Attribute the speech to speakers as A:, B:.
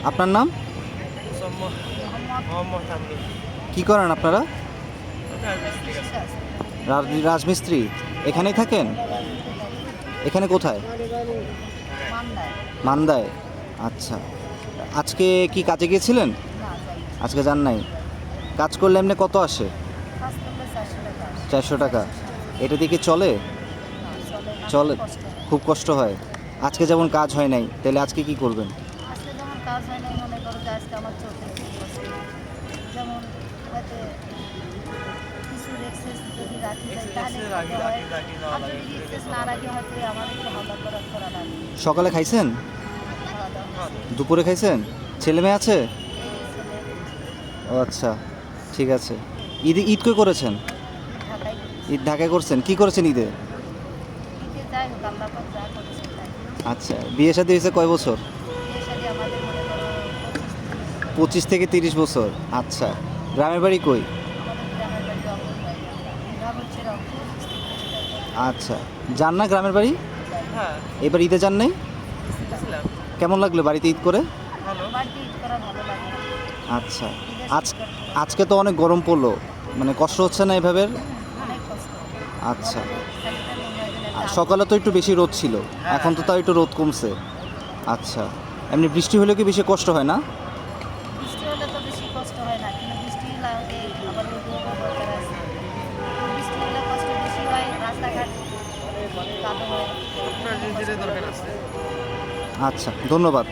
A: আপনার নাম? কি করেন আপনারা? রাজমিস্ত্রি। এখানেই থাকেন? এখানে কোথায়? মান্দায়। আচ্ছা, আজকে কি কাজে গিয়েছিলেন? আজকে যান নাই। কাজ করলে এমনি কত আসে? 400 টাকা। এটা দিয়ে কি চলে? চলে, খুব কষ্ট হয়। আজকে যেমন কাজ হয় নাই, তাহলে আজকে কি করবেন?
B: আজকে যেমন কাজ হয় নাই, মনে করো যে আজকে আমার চলতে খুব কষ্ট। যেমন হয়তো কিছু এক্সেস যদি রাখি যায় তাহলে করতে হয়। আর যদি এক্সেস না রাখি হয়তো আমার একটু হালকা করা লাগে।
A: সকালে খাইছেন?
B: খাওয়া দাওয়া হয়েছে।
A: দুপুরে খাইছেন? ছেলে মেয়ে আছে?
B: এই ছেলে
A: ও আচ্ছা, ঠিক আছে। ঈদ কই করেছেন?
B: ঢাকায়
A: ঈদ ঢাকায় করছেন? কি করেছেন ঈদে?
B: ঈদে যাই হোক আল্লাহ পাক যা করেছে তাই।
A: আচ্ছা, বিয়ে শাদী হয়েছে কয় বছর?
B: বিয়ে শাদী আমাদের মনে করো
A: 25 থেকে 30 বছর। আচ্ছা, গ্রামের বাড়ি কই?
B: আমাদের গ্রামের বাড়ি রংপুর জায়গা। গ্রাম হচ্ছে রংপুর ডিস্ট্রিক্ট।
A: আচ্ছা, যান না গ্রামের বাড়ি?
B: হ্যাঁ,
A: এবার ঈদে যান নাই? কেমন লাগলো বাড়িতে ঈদ করে?
B: বাড়িতে ঈদ করা ভালো লাগে।
A: আচ্ছা,
B: ঈদের
A: আজ
B: শীতকাল
A: আজকে তো অনেক গরম পড়লো, মানে কষ্ট হচ্ছে না এভাবে?
B: অনেক কষ্ট।
A: আচ্ছা,
B: স্যানিটারি নোংরা দিলে
A: আর
B: একটা
A: সকালে তো একটু বেশি রোদ ছিল, এখন তো তাও একটু রোদ কমছে। আচ্ছা, এমনি বৃষ্টি হলে কি বেশি কষ্ট হয় না?
B: বৃষ্টি হলে তো বেশি কষ্ট হয় না, কিন্তু বৃষ্টি লাগে আবার রোদও দরকার আছে। বৃষ্টি হলে কষ্ট বেশি হয়, রাস্তাঘাট কাদা হয়।
A: আচ্ছা, ধন্যবাদ।